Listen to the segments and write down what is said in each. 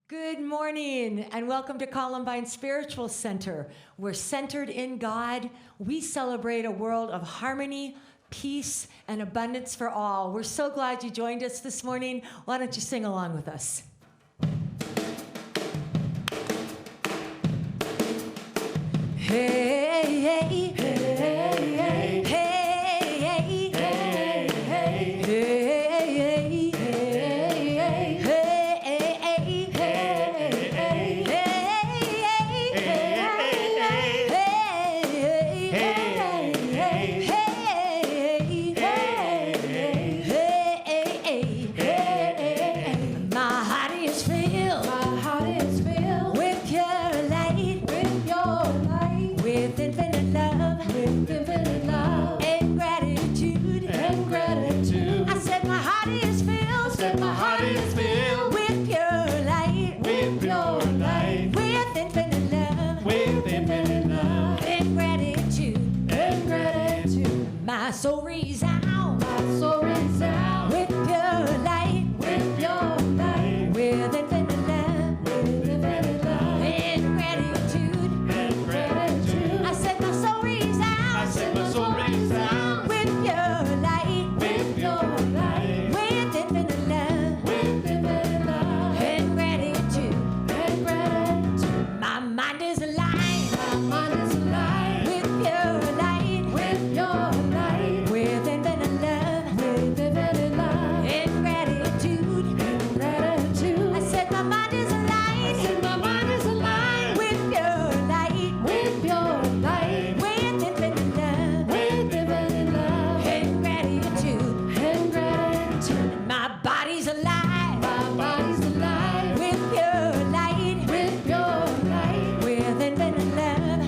Good morning and welcome to Columbine Spiritual Center. We're centered in God. We celebrate a world of harmony, peace, and abundance for all. We're so glad you joined us this morning. Why don't you sing along with us? Hey, hey, hey, hey, hey, hey, hey, hey, hey. My soul resound with pure light, with infinite love, in gratitude. I said my soul resound with pure light, with infinite love, in gratitude. My mind is aligned with pure light, with infinite love, in gratitude. I said my mind is aligned with pure light, with infinite love, in gratitude. My body's alive with pure light, with infinite love,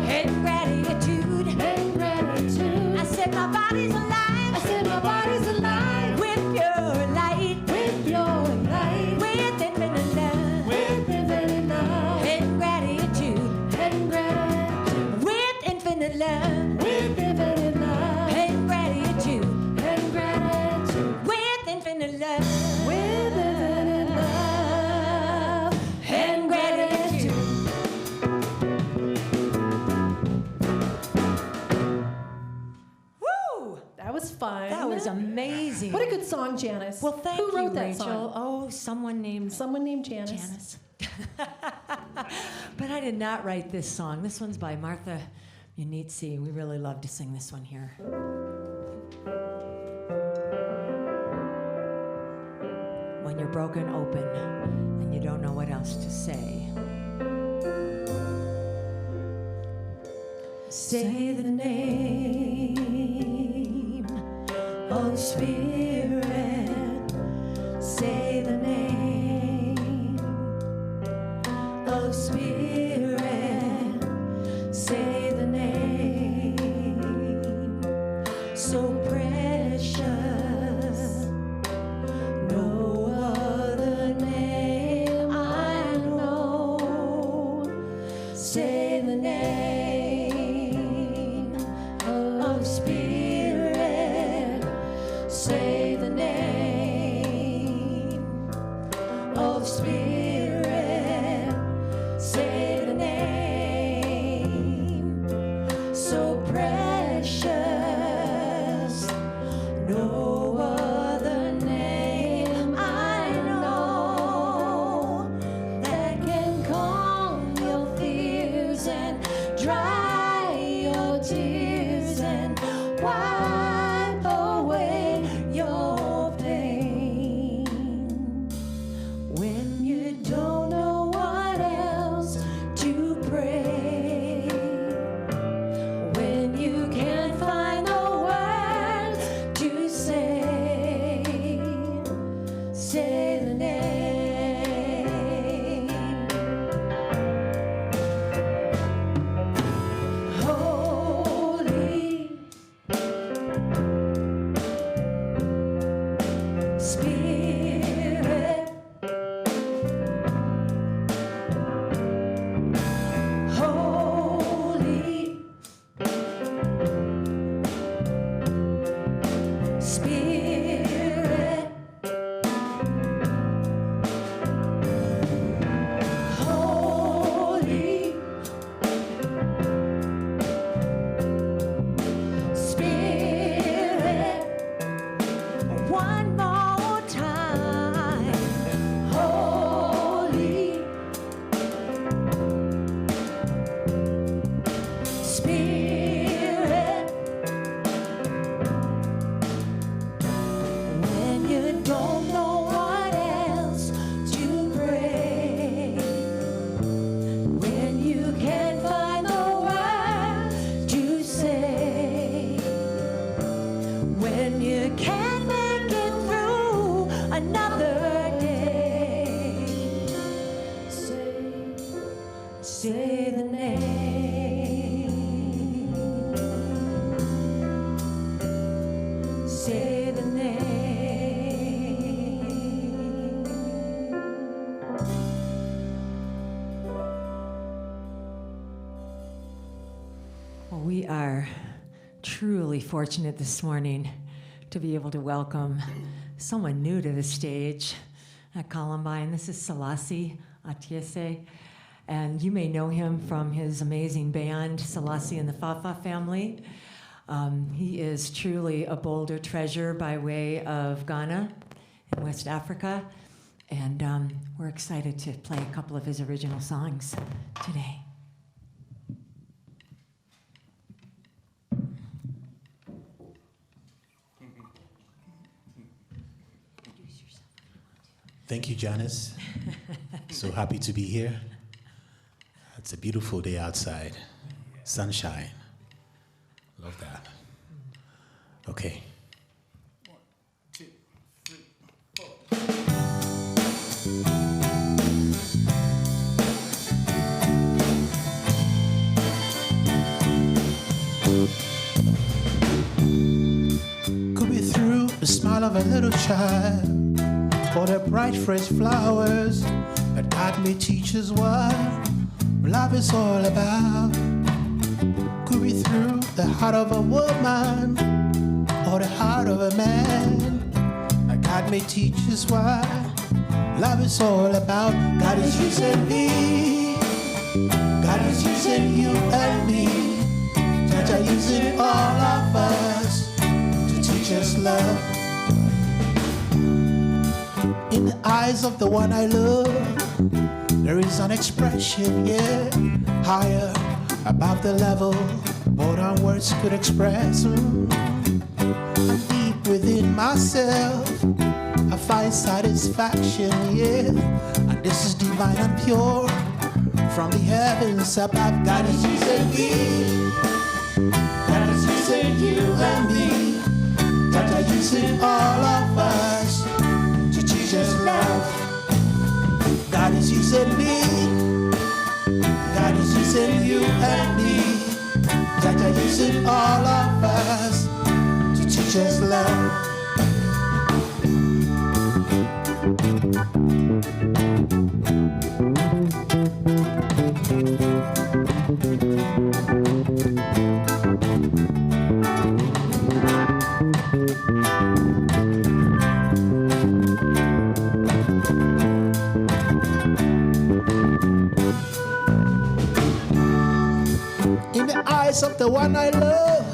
in gratitude. I said my body's alive with pure light, with infinite love, in gratitude. With infinite love, in gratitude. With infinite love, and gratitude. Woo! That was fun. That was amazing. What a good song, Janice. Well, thank Who you, wrote that Rachel. song? Oh, someone named Janice. Janice. But I did not write this song. This one's by Martha Munizzi. We really love to sing this one here. When you're broken open and you don't know what else to say. Say the name of Spirit. Say the name of Spirit. Say the name so precious. No other name I know. Say the name of Spirit. Say the name of Spirit. Say the name so precious. No other name I know that can calm your fears and dry your tears and wipe away your pain. When you're Say the name. Say the name. Well, we are truly fortunate this morning to be able to welcome someone new to the stage at Columbine. This is Selassie Atiese, and you may know him from his amazing band, Selassie and the Fafa Family. He is truly a Boulder treasure by way of Ghana in West Africa, and we're excited to play a couple of his original songs today. Thank you, Janice. So happy to be here. It's a beautiful day outside. Sunshine. Love that. Okay. 1, 2, 3, 4. Could be through the smile of a little child, or the bright fresh flowers that God may teach us what love is all about. Could be through the heart of a woman or the heart of a man that God may teach us what love is all about. God is using me, God is using you and me, God is using all of us to teach us love. In the eyes of the one I love, there is an expression, yeah, higher above the level more than words could express. And deep within myself, I find satisfaction, yeah, and this is divine and pure from the heavens above. God is using me, God is using you and me, God is using all of us. Just love. God is using me, God is using you and me, God is using all of us to teach us love. Of the one I love,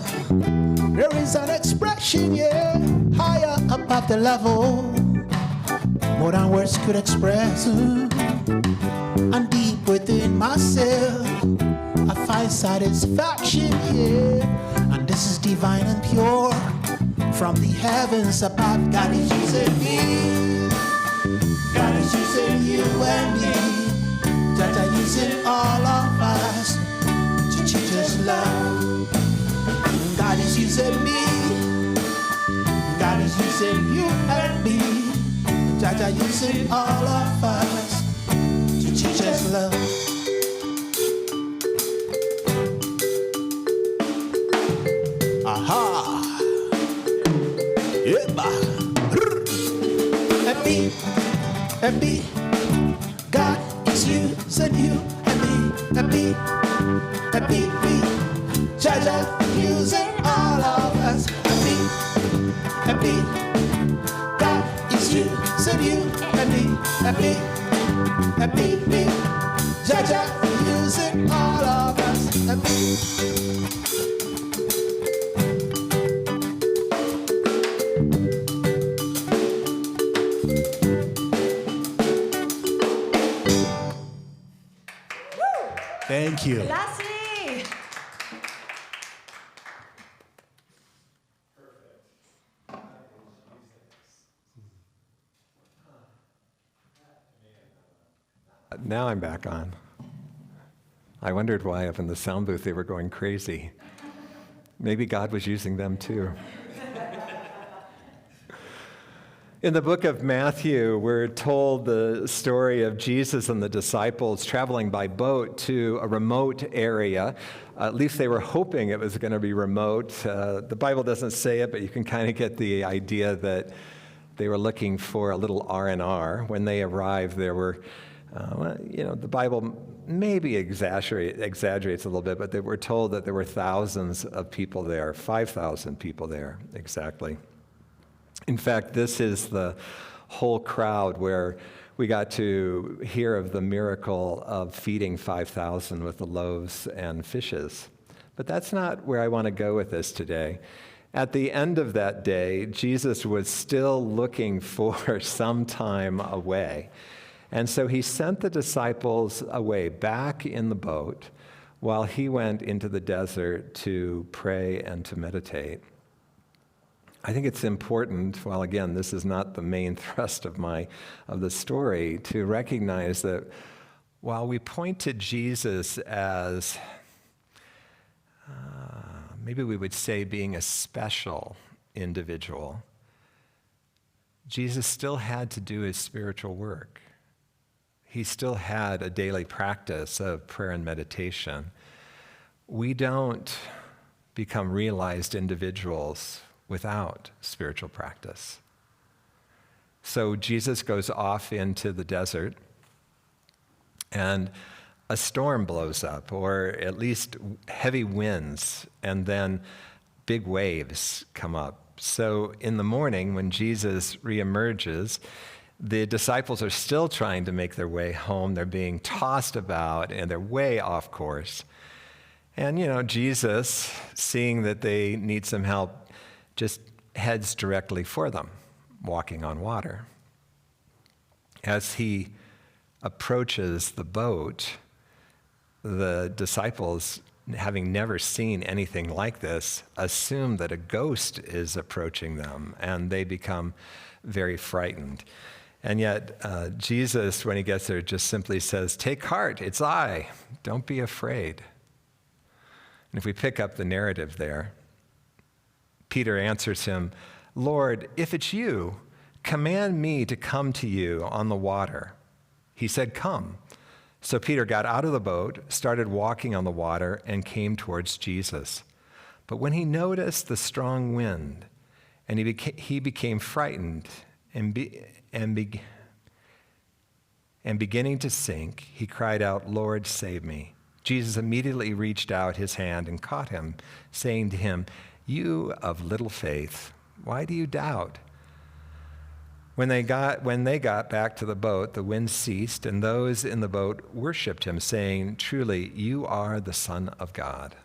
there is an expression, yeah, higher above the level more than words could express. And deep within myself, I find satisfaction, yeah, and this is divine and pure from the heavens above. God is using me, God is using you and me, God is using all of us to teach us love. God is using me, God is using you and me, God is using all of us to teach us love. Aha! Yeah! And me, God is using you and me, Jaja using all of us. Happy, God is using you and me. Jaja using all of us. Thank you. Lassie! Now I'm back on. I wondered why up in the sound booth they were going crazy. Maybe God was using them too. In the book of Matthew, we're told the story of Jesus and the disciples traveling by boat to a remote area. At least they were hoping it was going to be remote. The Bible doesn't say it, but you can kind of get the idea that they were looking for a little R&R. When they arrived, there were, the Bible maybe exaggerates a little bit, but they were told that there were thousands of people there, 5,000 people there exactly. In fact, this is the whole crowd where we got to hear of the miracle of feeding 5,000 with the loaves and fishes. But that's not where I want to go with this today. At the end of that day, Jesus was still looking for some time away. And so he sent the disciples away back in the boat while he went into the desert to pray and to meditate. I think it's important, well, again, this is not the main thrust of the story, to recognize that while we point to Jesus as, maybe we would say being a special individual, Jesus still had to do his spiritual work. He still had a daily practice of prayer and meditation. We don't become realized individuals without spiritual practice. So Jesus goes off into the desert, and a storm blows up, or at least heavy winds, and then big waves come up. So in the morning, when Jesus reemerges, the disciples are still trying to make their way home. They're being tossed about, and they're way off course. And, Jesus, seeing that they need some help, just heads directly for them, walking on water. As he approaches the boat, the disciples, having never seen anything like this, assume that a ghost is approaching them, and they become very frightened. And yet, Jesus, when he gets there, just simply says, "Take heart, it's I, don't be afraid." And if we pick up the narrative there, Peter answers him, "Lord, if it's you, command me to come to you on the water." He said, "Come." So Peter got out of the boat, started walking on the water, and came towards Jesus. But when he noticed the strong wind, and he became frightened, and beginning to sink, he cried out, "Lord, save me." Jesus immediately reached out his hand and caught him, saying to him, "You of little faith, why do you doubt?" When they got back to the boat, the wind ceased, and those in the boat worshiped him, saying, "Truly, you are the Son of God."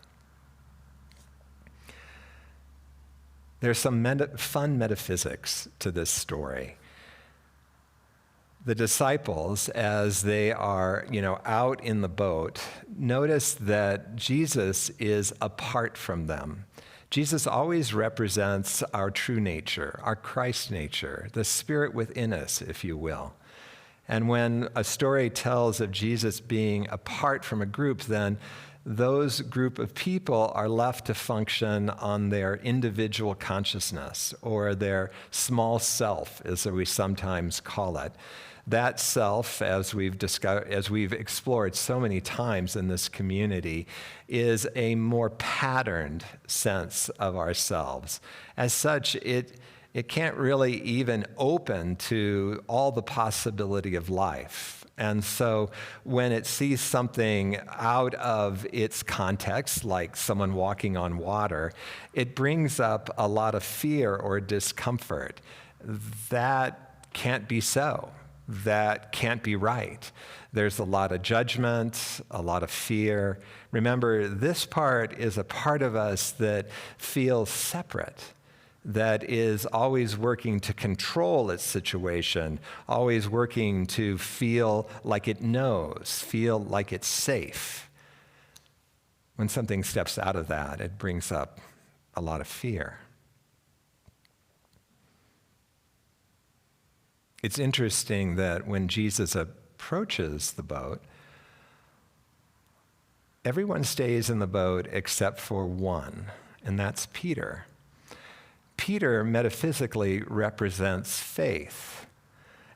There's some fun metaphysics to this story. The disciples, as they are, out in the boat, notice that Jesus is apart from them. Jesus always represents our true nature, our Christ nature, the spirit within us, if you will. And when a story tells of Jesus being apart from a group, then those group of people are left to function on their individual consciousness, or their small self, as we sometimes call it. That self, as we've explored so many times in this community, is a more patterned sense of ourselves. As such, it can't really even open to all the possibility of life. And so when it sees something out of its context, like someone walking on water, it brings up a lot of fear or discomfort. That can't be so. That can't be right. There's a lot of judgment, a lot of fear. Remember, this part is a part of us that feels separate, that is always working to control its situation, always working to feel like it knows, feel like it's safe. When something steps out of that, it brings up a lot of fear. It's interesting that when Jesus approaches the boat, everyone stays in the boat except for one, and that's Peter. Peter metaphysically represents faith.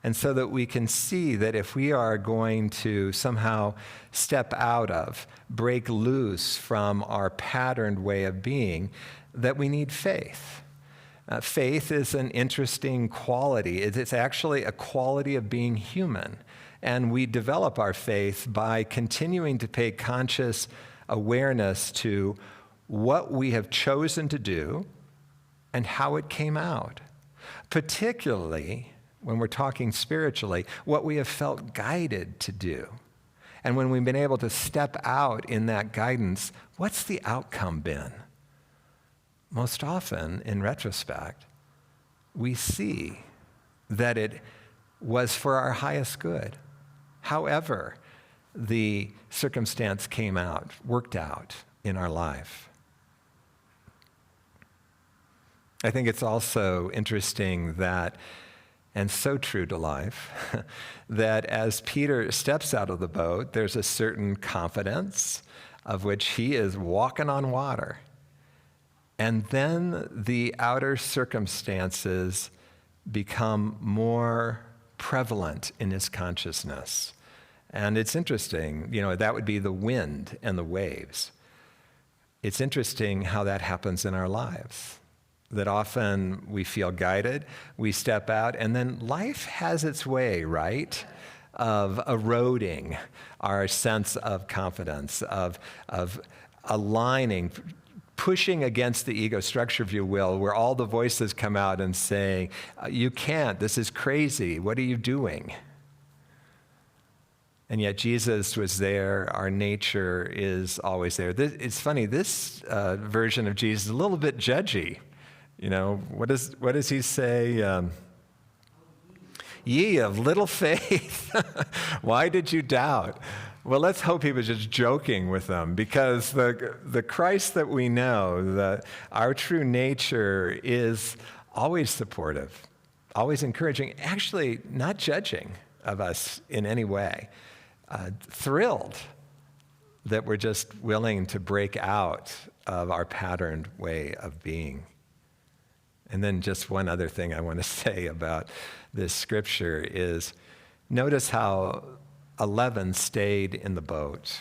And so that we can see that if we are going to somehow step out of, break loose from our patterned way of being, that we need faith. Faith is an interesting quality. It's actually a quality of being human. And we develop our faith by continuing to pay conscious awareness to what we have chosen to do and how it came out. Particularly when we're talking spiritually, what we have felt guided to do. And when we've been able to step out in that guidance, what's the outcome been? Most often, in retrospect, we see that it was for our highest good. However, the circumstance came out, worked out in our life. I think it's also interesting that, and so true to life, that as Peter steps out of the boat, there's a certain confidence of which he is walking on water. And then the outer circumstances become more prevalent in his consciousness. And it's interesting, that would be the wind and the waves. It's interesting how that happens in our lives. That often we feel guided, we step out, and then life has its way, right, of eroding our sense of confidence, of aligning, pushing against the ego structure, if you will, where all the voices come out and say, you can't, this is crazy, what are you doing? And yet Jesus was there, our nature is always there. It's funny, this version of Jesus is a little bit judgy. What does he say? Ye of little faith, why did you doubt? Well, let's hope he was just joking with them, because the Christ that we know, our true nature is always supportive, always encouraging, actually not judging of us in any way, thrilled that we're just willing to break out of our patterned way of being. And then just one other thing I want to say about this scripture is, notice how 11 stayed in the boat.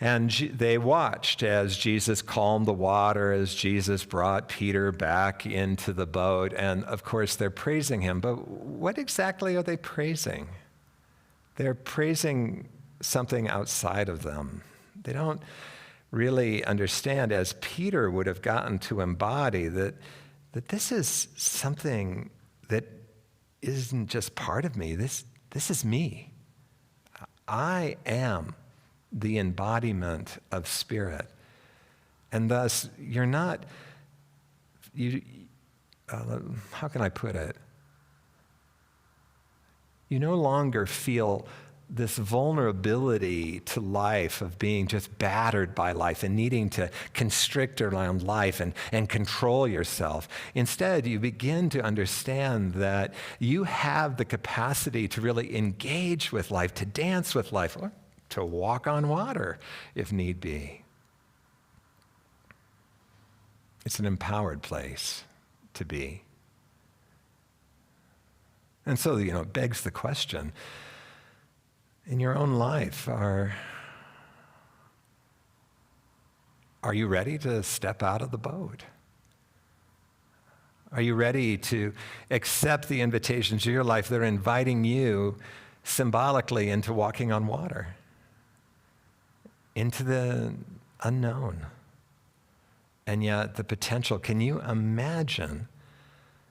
And they watched as Jesus calmed the water, as Jesus brought Peter back into the boat. And of course, they're praising him. But what exactly are they praising? They're praising something outside of them. They don't really understand, as Peter would have gotten to embody, that this is something that isn't just part of me. This is me. I am the embodiment of spirit. And thus, you're not, how can I put it? You no longer feel this vulnerability to life of being just battered by life and needing to constrict around life and control yourself. Instead, you begin to understand that you have the capacity to really engage with life, to dance with life, or to walk on water if need be. It's an empowered place to be. And so, it begs the question, in your own life, are you ready to step out of the boat? Are you ready to accept the invitations of your life that are inviting you symbolically into walking on water, into the unknown? And yet the potential, can you imagine,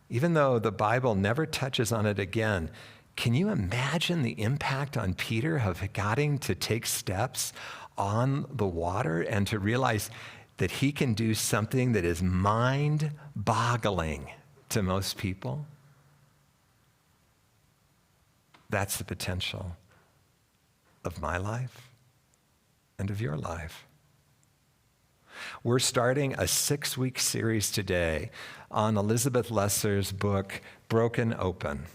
even though the Bible never touches on it again, can you imagine the impact on Peter of getting to take steps on the water and to realize that he can do something that is mind-boggling to most people? That's the potential of my life and of your life. We're starting a 6-week series today on Elizabeth Lesser's book, Broken Open.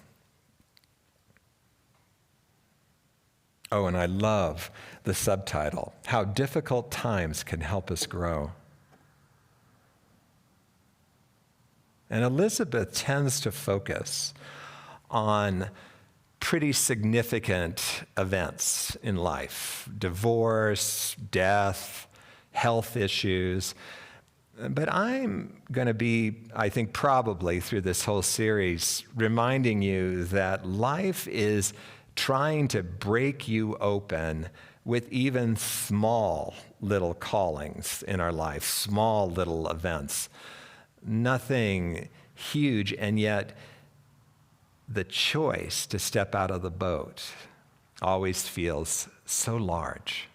Oh, and I love the subtitle, How Difficult Times Can Help Us Grow. And Elizabeth tends to focus on pretty significant events in life: divorce, death, health issues. But I'm going to be, I think, probably through this whole series, reminding you that life is trying to break you open with even small little callings in our life, small little events. Nothing huge, and yet the choice to step out of the boat always feels so large.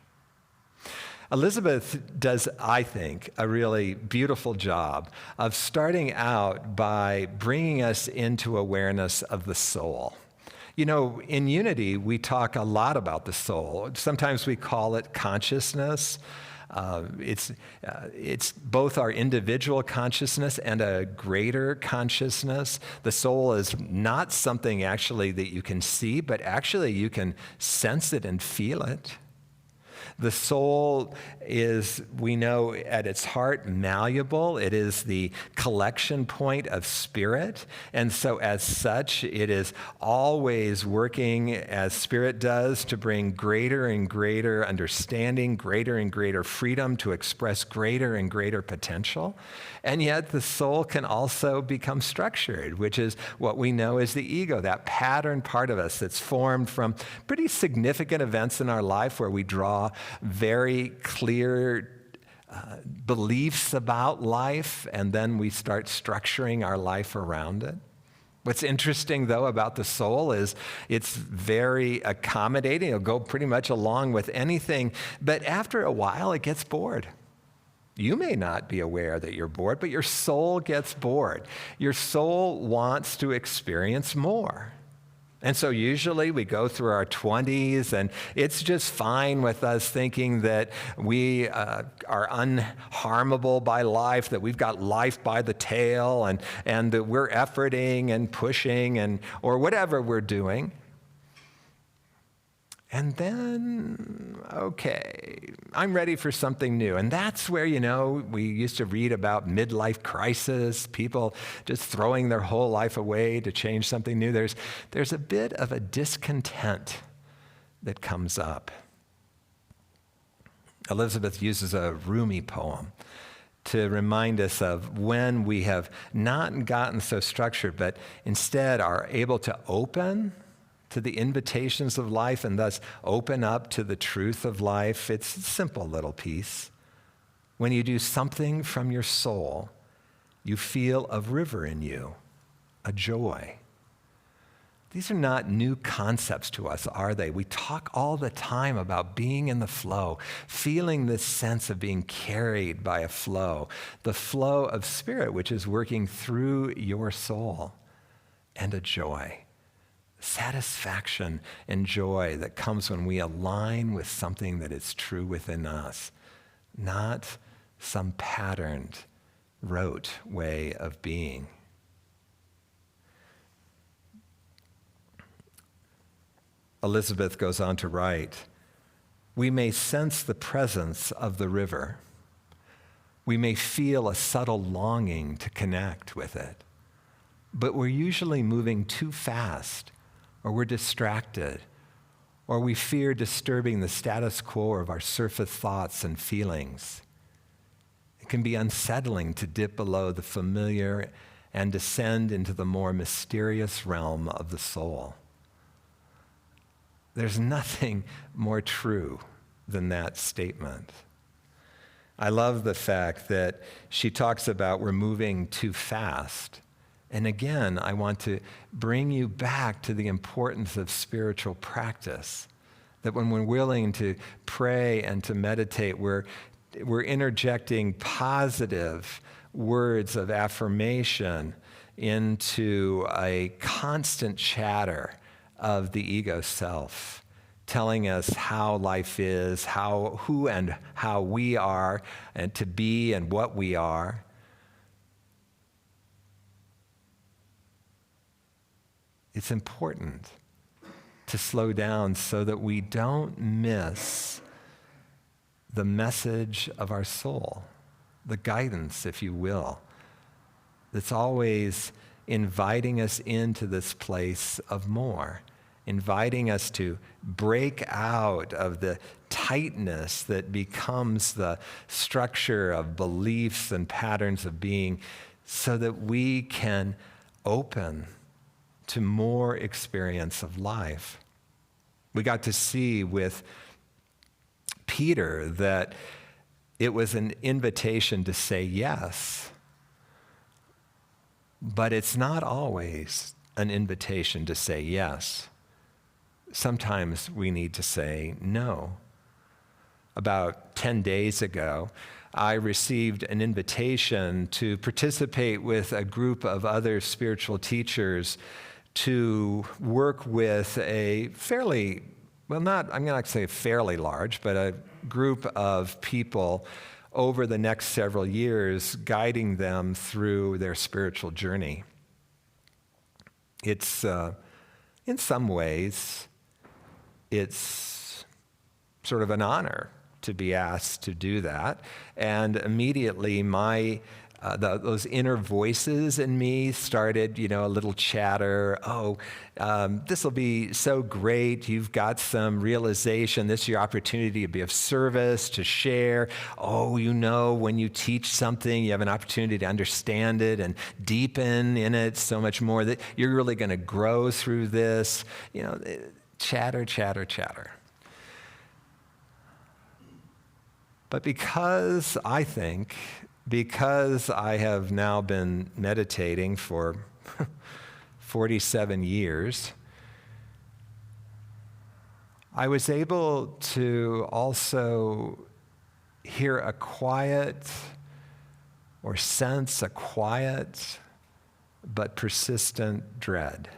Elizabeth does, I think, a really beautiful job of starting out by bringing us into awareness of the soul. You know, in Unity, we talk a lot about the soul. Sometimes we call it consciousness. It's both our individual consciousness and a greater consciousness. The soul is not something actually that you can see, but actually you can sense it and feel it. The soul is, we know at its heart, malleable. It is the collection point of spirit. And so as such, it is always working as spirit does to bring greater and greater understanding, greater and greater freedom to express greater and greater potential. And yet the soul can also become structured, which is what we know as the ego, that pattern part of us that's formed from pretty significant events in our life where we draw very clear beliefs about life, and then we start structuring our life around it. What's interesting, though, about the soul is it's very accommodating. It'll go pretty much along with anything, but after a while, it gets bored. You may not be aware that you're bored, but your soul gets bored. Your soul wants to experience more. And so usually we go through our 20s, and it's just fine with us thinking that we are unharmable by life, that we've got life by the tail, and that we're efforting and pushing or whatever we're doing. And then, okay, I'm ready for something new. And that's where, we used to read about midlife crisis, people just throwing their whole life away to change something new. There's a bit of a discontent that comes up. Elizabeth uses a Rumi poem to remind us of when we have not gotten so structured, but instead are able to open to the invitations of life and thus open up to the truth of life. It's a simple little piece. When you do something from your soul, you feel a river in you, a joy. These are not new concepts to us, are they? We talk all the time about being in the flow, feeling this sense of being carried by a flow, the flow of spirit, which is working through your soul, and a joy. Satisfaction and joy that comes when we align with something that is true within us, not some patterned, rote way of being. Elizabeth goes on to write, we may sense the presence of the river. We may feel a subtle longing to connect with it, but we're usually moving too fast, or we're distracted, or we fear disturbing the status quo of our surface thoughts and feelings. It can be unsettling to dip below the familiar and descend into the more mysterious realm of the soul. There's nothing more true than that statement. I love the fact that she talks about we're moving too fast. And again, I want to bring you back to the importance of spiritual practice. That when we're willing to pray and to meditate, we're interjecting positive words of affirmation into a constant chatter of the ego self, telling us how life is, who and how we are, and to be and what we are. It's important to slow down so that we don't miss the message of our soul, the guidance, if you will. that's always inviting us into this place of more, inviting us to break out of the tightness that becomes the structure of beliefs and patterns of being so that we can open to more experience of life. We got to see with Peter that it was an invitation to say yes, but it's not always an invitation to say yes. Sometimes we need to say no. About 10 days ago, I received an invitation to participate with a group of other spiritual teachers to work with a fairly, well, not, I'm not going to say fairly large, but a group of people over the next several years, guiding them through their spiritual journey. It's, in some ways, it's sort of an honor to be asked to do that. And immediately those inner voices in me started, a little chatter. This will be so great. You've got some realization. This is your opportunity to be of service, to share. When you teach something, you have an opportunity to understand it and deepen in it so much more that you're really going to grow through this. Chatter, chatter, chatter. But because I have now been meditating for 47 years, I was able to also hear a quiet or sense a quiet but persistent dread.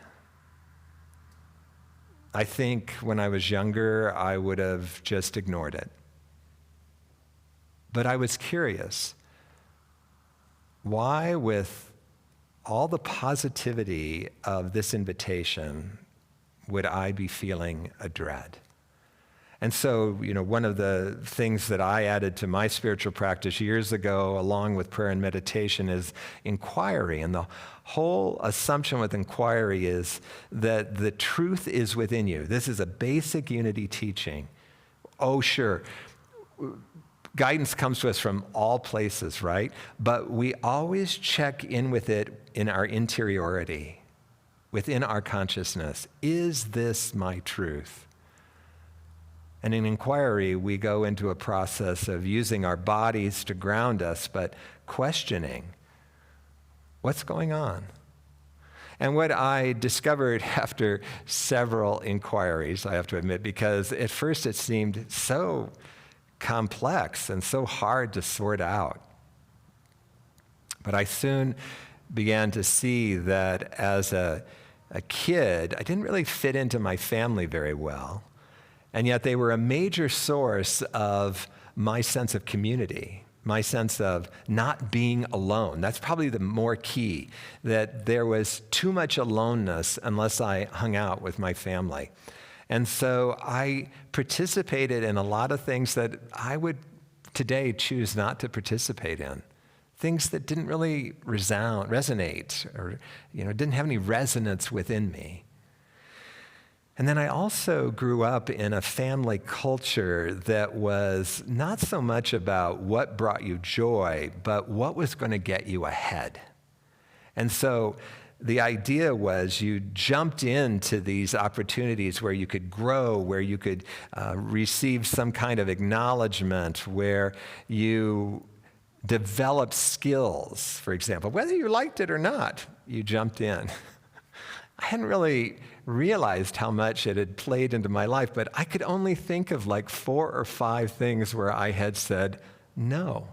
I think when I was younger, I would have just ignored it. But I was curious. Why, with all the positivity of this invitation, would I be feeling a dread? And so, one of the things that I added to my spiritual practice years ago, along with prayer and meditation, is inquiry. And the whole assumption with inquiry is that the truth is within you. This is a basic unity teaching. Oh, sure. Guidance comes to us from all places, right? But we always check in with it in our interiority, within our consciousness. Is this my truth? And in inquiry, we go into a process of using our bodies to ground us, but questioning what's going on. And what I discovered after several inquiries, I have to admit, because at first it seemed so complex and so hard to sort out. But I soon began to see that as a kid, I didn't really fit into my family very well. And yet they were a major source of my sense of community, my sense of not being alone. That's probably the more key, that there was too much aloneness unless I hung out with my family. And so I participated in a lot of things that I would today choose not to participate in. Things that didn't really resonate or didn't have any resonance within me. And then I also grew up in a family culture that was not so much about what brought you joy, but what was going to get you ahead. And so the idea was you jumped into these opportunities where you could grow, where you could receive some kind of acknowledgement, where you developed skills, for example. Whether you liked it or not, you jumped in. I hadn't really realized how much it had played into my life, but I could only think of like 4 or 5 things where I had said no.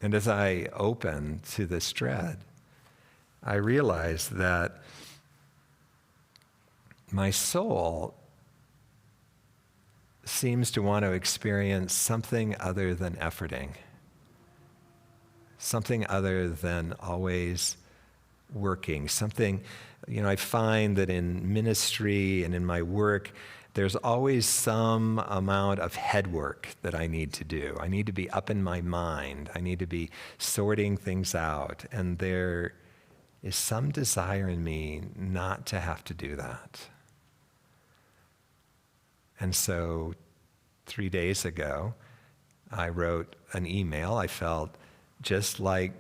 And as I opened to this dread, I realized that my soul seems to want to experience something other than efforting, something other than always working, something, I find that in ministry and in my work, there's always some amount of head work that I need to do. I need to be up in my mind. I need to be sorting things out. And there is some desire in me not to have to do that. And so 3 days ago, I wrote an email. I felt just like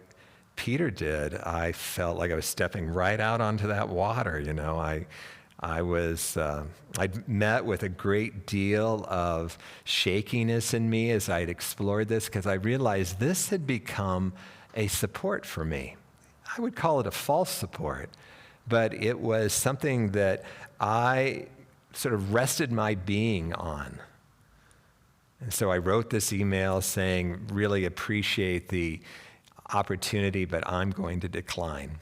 Peter did. I felt like I was stepping right out onto that water. I'd met with a great deal of shakiness in me as I'd explored this, because I realized this had become a support for me. I would call it a false support, but it was something that I sort of rested my being on. And so I wrote this email saying, really appreciate the opportunity, but I'm going to decline.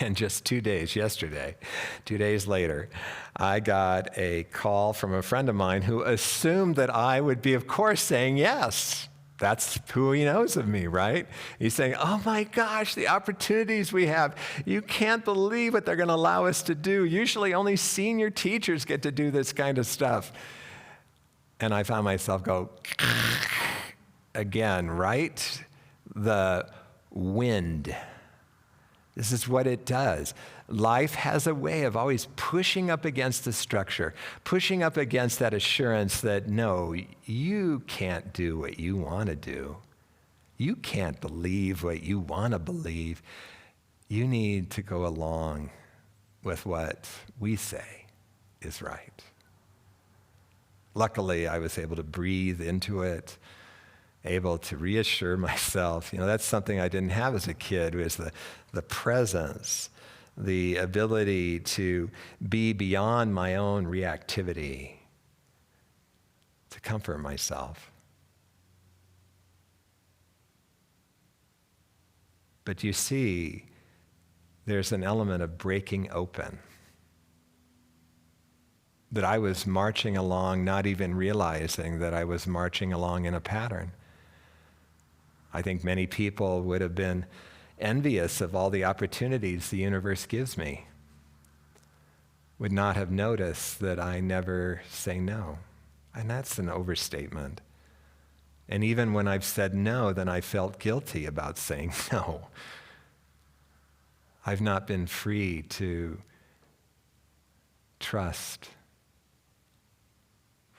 And just 2 days, yesterday, 2 days later, I got a call from a friend of mine who assumed that I would be, of course, saying yes. That's who he knows of me, right? He's saying, oh my gosh, the opportunities we have. You can't believe what they're going to allow us to do. Usually only senior teachers get to do this kind of stuff. And I found myself go, again, right? The wind. This is what it does. Life has a way of always pushing up against the structure, pushing up against that assurance that, no, you can't do what you want to do. You can't believe what you want to believe. You need to go along with what we say is right. Luckily, I was able to breathe into it, able to reassure myself. That's something I didn't have as a kid, was the presence, the ability to be beyond my own reactivity, to comfort myself. But you see, there's an element of breaking open, that I was marching along, not even realizing that I was marching along in a pattern. I think many people would have been envious of all the opportunities the universe gives me, would not have noticed that I never say no. And that's an overstatement. And even when I've said no, then I felt guilty about saying no. I've not been free to trust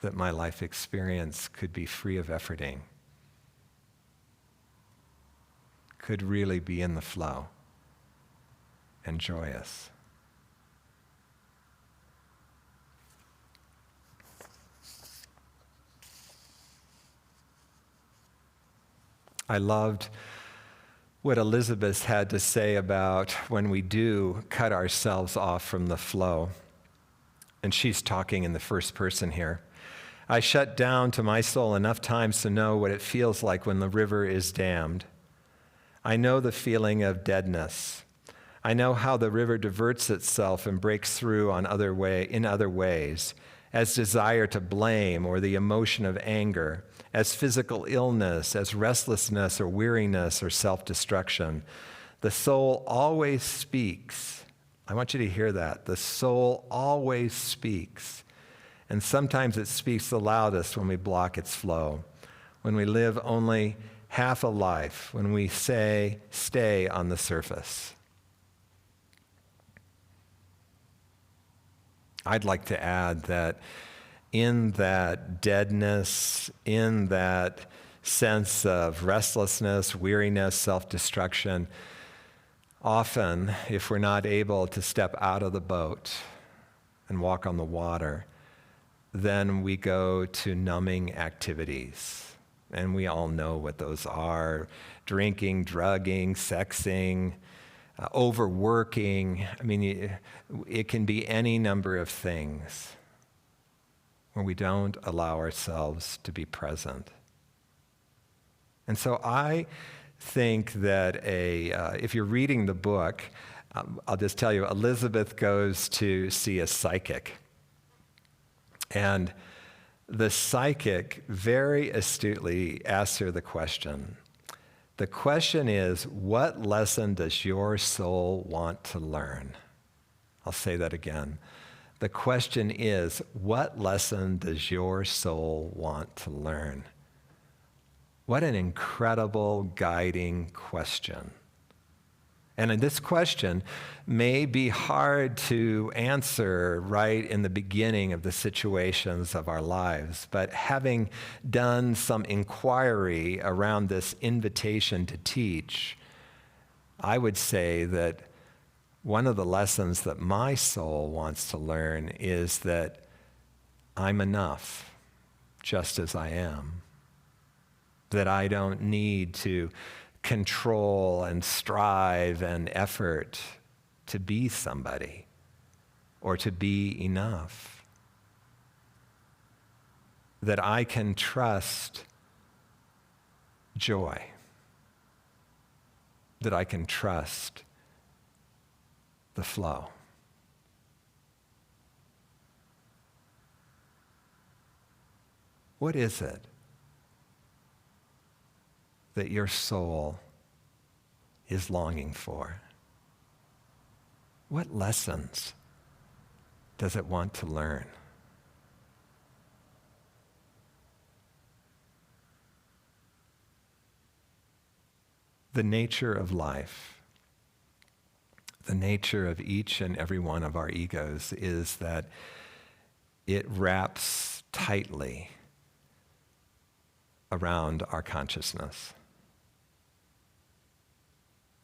that my life experience could be free of efforting, could really be in the flow and joyous. I loved what Elizabeth had to say about when we do cut ourselves off from the flow. And she's talking in the first person here. I shut down to my soul enough times to know what it feels like when the river is dammed. I know the feeling of deadness. I know how the river diverts itself and breaks through in other ways, as desire to blame or the emotion of anger, as physical illness, as restlessness or weariness or self-destruction. The soul always speaks. I want you to hear that. The soul always speaks. And sometimes it speaks the loudest when we block its flow, when we live only half a life, when we say, stay on the surface. I'd like to add that in that deadness, in that sense of restlessness, weariness, self-destruction, often, if we're not able to step out of the boat and walk on the water, then we go to numbing activities. And we all know what those are: drinking, drugging, sexing, overworking. I mean, it can be any number of things where we don't allow ourselves to be present. And so I think that if you're reading the book, I'll just tell you, Elizabeth goes to see a psychic. And the psychic very astutely asks her the question. The question is, what lesson does your soul want to learn? I'll say that again. The question is, what lesson does your soul want to learn? What an incredible guiding question. And this question may be hard to answer right in the beginning of the situations of our lives, but having done some inquiry around this invitation to teach, I would say that one of the lessons that my soul wants to learn is that I'm enough just as I am, that I don't need to control and strive and effort to be somebody or to be enough. That I can trust joy. That I can trust the flow. What is it that your soul is longing for? What lessons does it want to learn? The nature of life, the nature of each and every one of our egos is that it wraps tightly around our consciousness.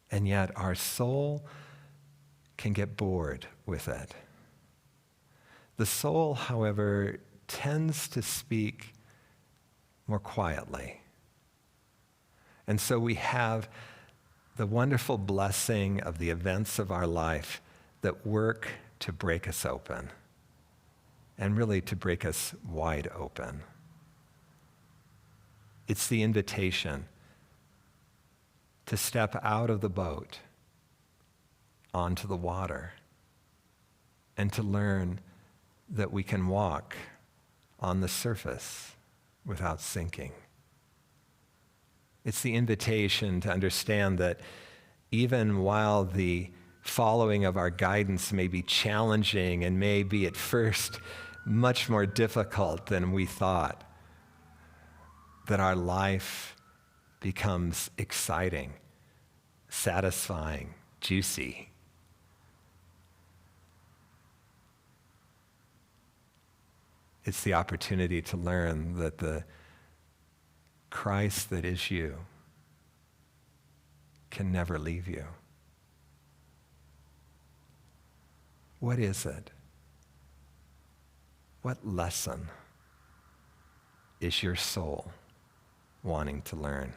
And yet our soul can get bored with it. The soul, however, tends to speak more quietly. And so we have the wonderful blessing of the events of our life that work to break us open, and really to break us wide open. It's the invitation to step out of the boat onto the water and to learn that we can walk on the surface without sinking. It's the invitation to understand that even while the following of our guidance may be challenging and may be at first much more difficult than we thought, that our life becomes exciting, satisfying, juicy. It's the opportunity to learn that the Christ that is you can never leave you. What is it? What lesson is your soul wanting to learn?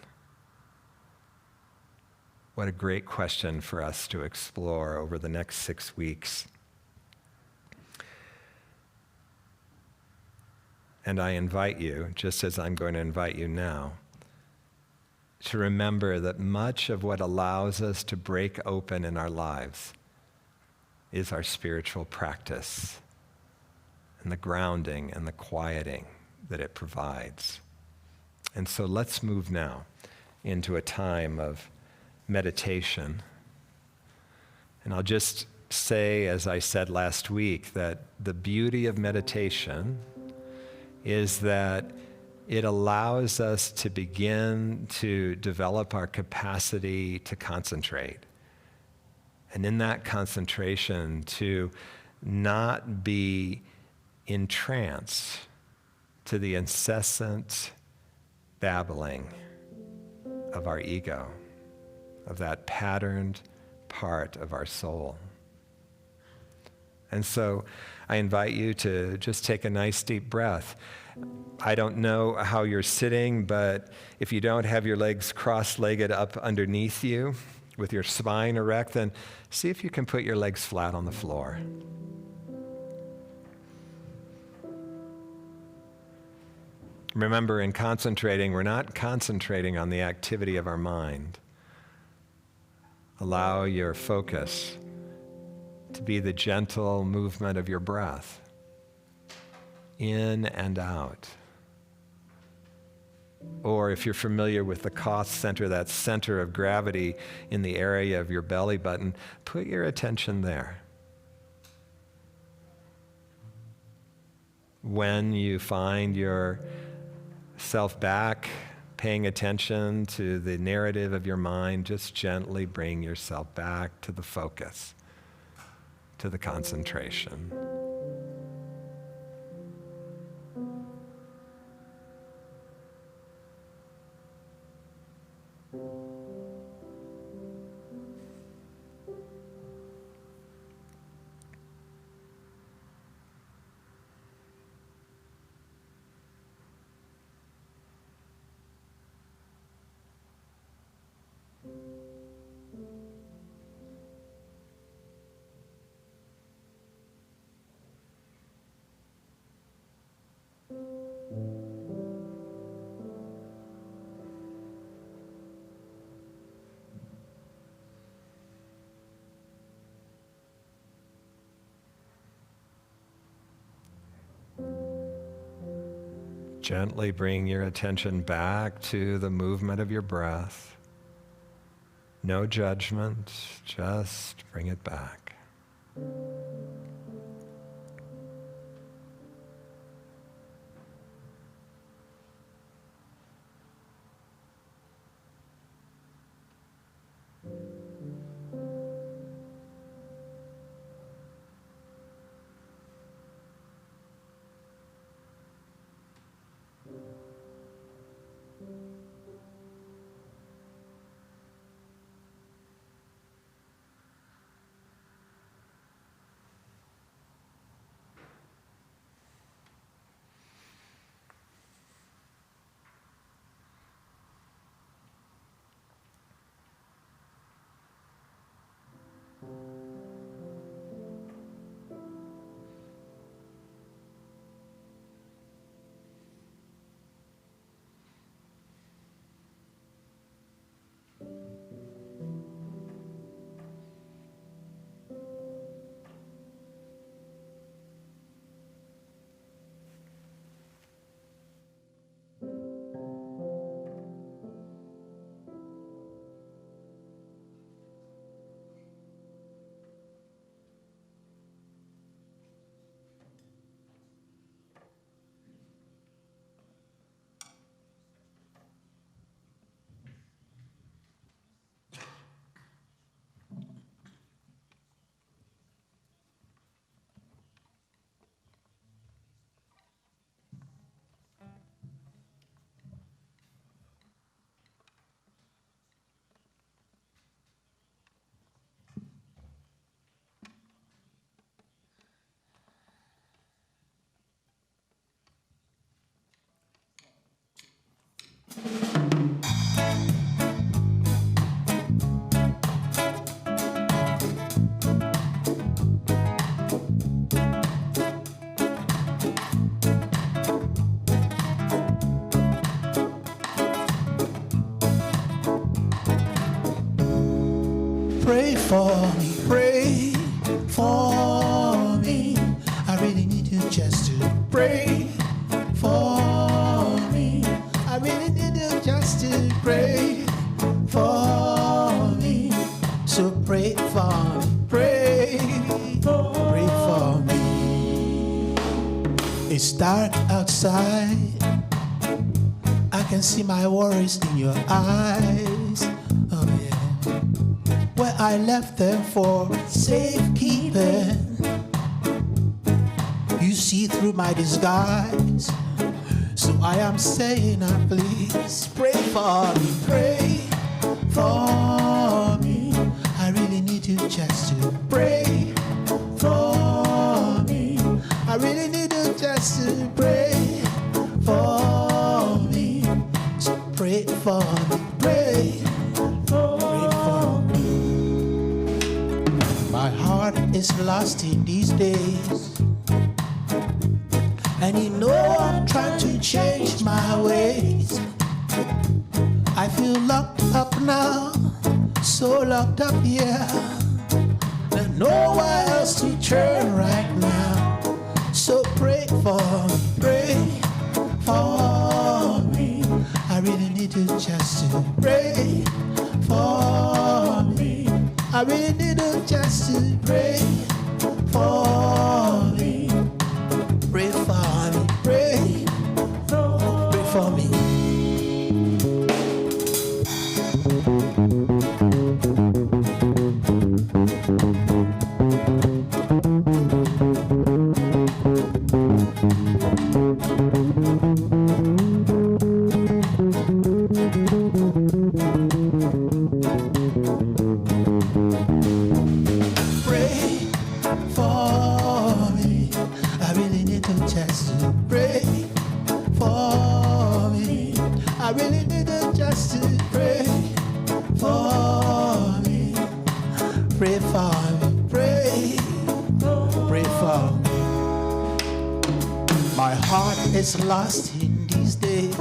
What a great question for us to explore over the next 6 weeks. And I invite you, just as I'm going to invite you now, to remember that much of what allows us to break open in our lives is our spiritual practice and the grounding and the quieting that it provides. And so let's move now into a time of meditation. And I'll just say, as I said last week, that the beauty of meditation is that it allows us to begin to develop our capacity to concentrate. And in that concentration, to not be entranced to the incessant babbling of our ego, of that patterned part of our soul. And so I invite you to just take a nice deep breath. I don't know how you're sitting, but if you don't have your legs cross-legged up underneath you with your spine erect, then see if you can put your legs flat on the floor. Remember, in concentrating, we're not concentrating on the activity of our mind. Allow your focus to be the gentle movement of your breath, in and out. Or if you're familiar with the Koth center, that center of gravity in the area of your belly button, put your attention there. when you find yourself back paying attention to the narrative of your mind, just gently bring yourself back to the focus, to the concentration. Gently bring your attention back to the movement of your breath. No judgment, just bring it back. Pray for me, pray for me. I really need you just to pray for me. I really need you just to pray for me. So pray for me, pray for me. It's dark outside. I can see my worries in your eyes. Oh yeah. Where I left them for safekeeping. You see through my disguise. So I am saying, please pray for me, pray for me. I really need you just to pray for me. I really need you just to pray for me. So pray for me, pray for me. My heart is lost in these days, and you know I'm trying to change my ways. I feel locked up now, so locked up here. There's nowhere else to turn right now. So pray for me, pray for me. I really need you just to pray for me. I really need you just to pray for me. Pray for me. for me. My heart is lost in these days,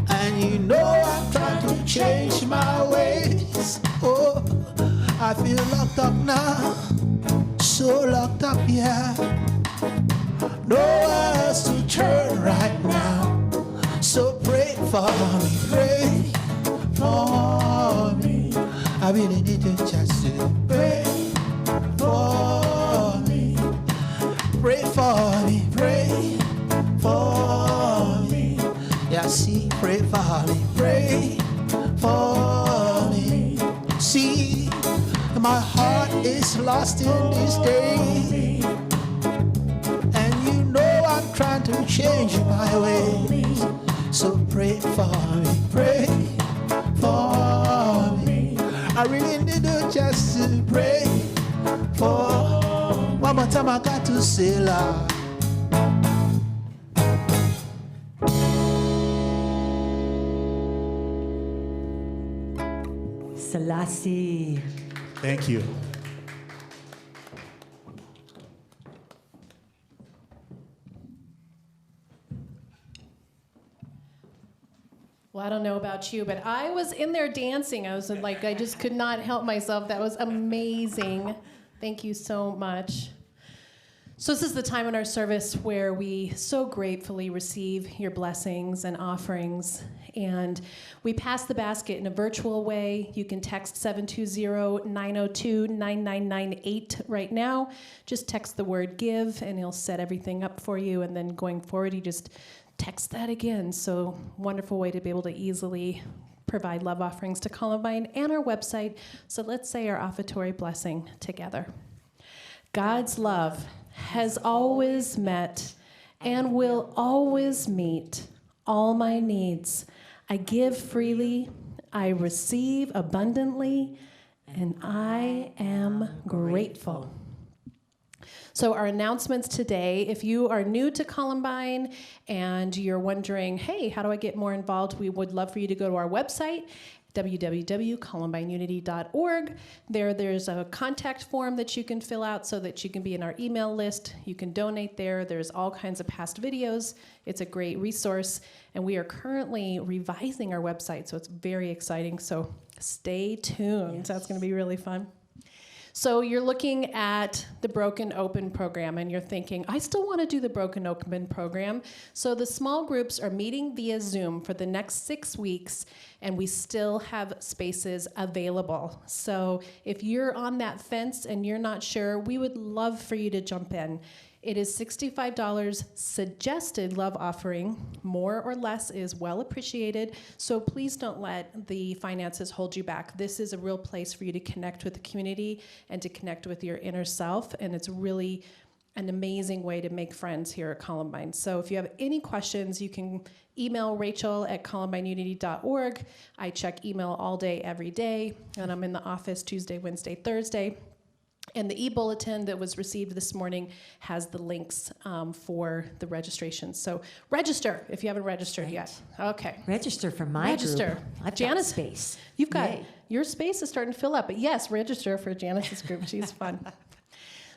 and you know I'm trying to change my ways. Oh, I feel locked up now, so locked up, yeah. Nowhere else to turn right now. So pray for me, pray for me. I really need you just to pray for me. Pray for me, pray for me. Yeah, see, pray for me, pray for me. See, my heart is lost in this day, and you know I'm trying to change my ways. So pray for me. I really need you just to pray for. One more time I got to say loud. Selassie. Thank you. Well, I don't know about you, but I was in there dancing. I was like, I just could not help myself. That was amazing. Thank you so much. So this is the time in our service where we so gratefully receive your blessings and offerings. And we pass the basket in a virtual way. You can text 720-902-9998 right now. Just text the word give, and he'll set everything up for you. And then going forward, you just text that again. So wonderful way to be able to easily provide love offerings to Columbine and our website. So let's say our offertory blessing together. God's love has always met and will always meet all my needs. I give freely, I receive abundantly, and I am grateful. So our announcements today, if you are new to Columbine and you're wondering, hey, how do I get more involved? We would love for you to go to our website, www.columbineunity.org. There's a contact form that you can fill out so that you can be in our email list. You can donate there. There's all kinds of past videos. It's a great resource. And we are currently revising our website, so it's very exciting. So stay tuned. Yes. That's going to be really fun. So you're looking at the Broken Open program, and you're thinking, I still want to do the Broken Open program. So the small groups are meeting via Zoom for the next 6 weeks, and we still have spaces available. So if you're on that fence and you're not sure, we would love for you to jump in. It is $65 suggested love offering. More or less is well appreciated, so please don't let the finances hold you back. This is a real place for you to connect with the community and to connect with your inner self, and it's really an amazing way to make friends here at Columbine. So if you have any questions, you can email Rachel at columbineunity.org. I check email all day, every day, and I'm in the office Tuesday, Wednesday, Thursday. And the e-bulletin that was received this morning has the links for the registration. So register if you haven't registered yet. Okay. Register for my group. I've got space. You've got, Yay. your space is starting to fill up. But yes, register for Janice's group. She's fun.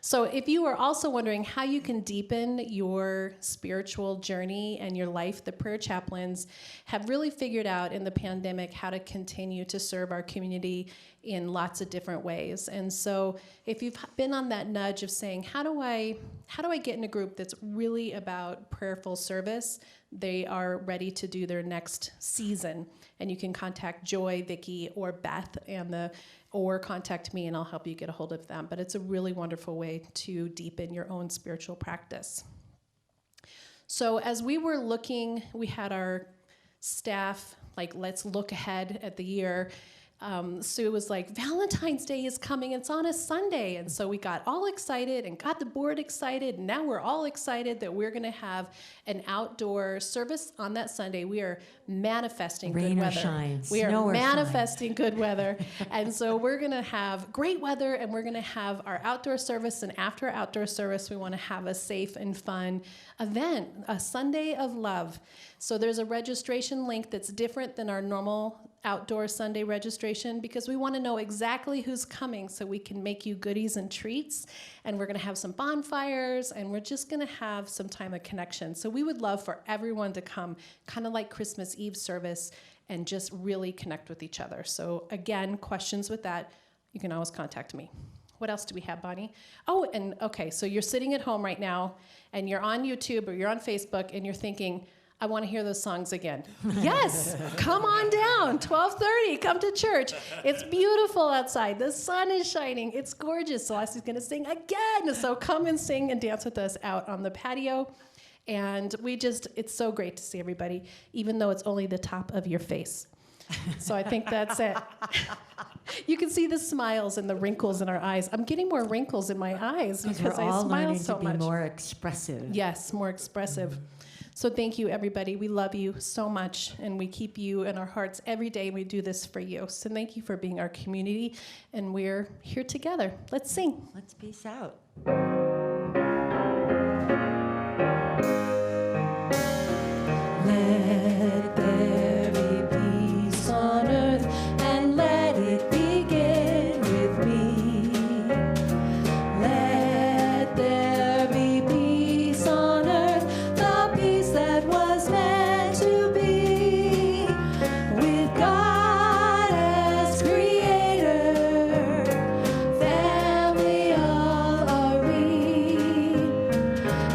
So if you are also wondering how you can deepen your spiritual journey and your life, the prayer chaplains have really figured out in the pandemic how to continue to serve our community in lots of different ways. And so if you've been on that nudge of saying, how do I get in a group that's really about prayerful service, they are ready to do their next season. And you can contact Joy, Vicki, or Beth, or contact me and I'll help you get a hold of them. But it's a really wonderful way to deepen your own spiritual practice. So as we were looking, we had our staff, let's look ahead at the year. Sue was like, Valentine's Day is coming, it's on a Sunday. And so we got all excited and got the board excited. And now we're all excited that we're going to have an outdoor service on that Sunday. We are manifesting Rain good or weather. shine, We snow are or manifesting good weather. And so we're going to have great weather, and we're going to have our outdoor service. And after our outdoor service, we want to have a safe and fun event, a Sunday of love. So there's a registration link that's different than our normal outdoor Sunday registration because we want to know exactly who's coming so we can make you goodies and treats. And we're going to have some bonfires, and we're just going to have some time of connection. So we would love for everyone to come, kind of like Christmas Eve service, and just really connect with each other. So again, questions with that, you can always contact me. What else do we have, Bonnie? Oh, and okay, so you're sitting at home right now, and you're on YouTube or you're on Facebook, and you're thinking, I want to hear those songs again. Yes, come on down, 12:30, come to church. It's beautiful outside. The sun is shining. It's gorgeous. Celeste's going to sing again. So come and sing and dance with us out on the patio. And it's so great to see everybody, even though it's only the top of your face. So I think that's it. You can see the smiles and the wrinkles in our eyes. I'm getting more wrinkles in my eyes because I smile so much. To be more expressive. Yes, more expressive. So thank you, everybody. We love you so much, and we keep you in our hearts every day. We do this for you. So thank you for being our community, and we're here together. Let's sing. Let's peace out. Let there be peace on earth, and let it begin with me. Let there be peace on earth, the peace that was meant to be, with God as creator, family all are we.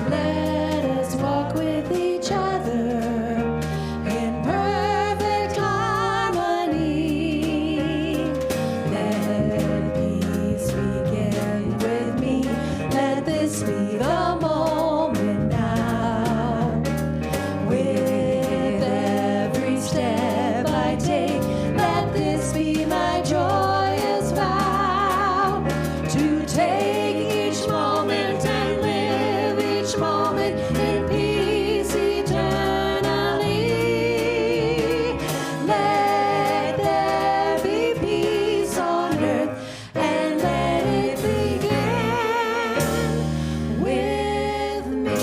Let us walk with each other in perfect harmony. Let peace begin with me. Let this be the moment now. With every step I take, let this be my joyous vow. To take each moment and live each moment in peace eternally. Let there be peace on earth, and let it begin with me.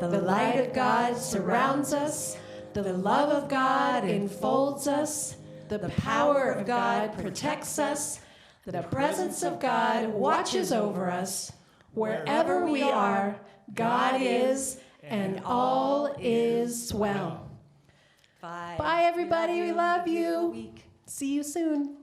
The light of God surrounds us. The love of God enfolds us. The power of God protects us. The presence of God watches over us. Wherever we are, God is, and all is well. Bye, everybody. We love you. See you soon.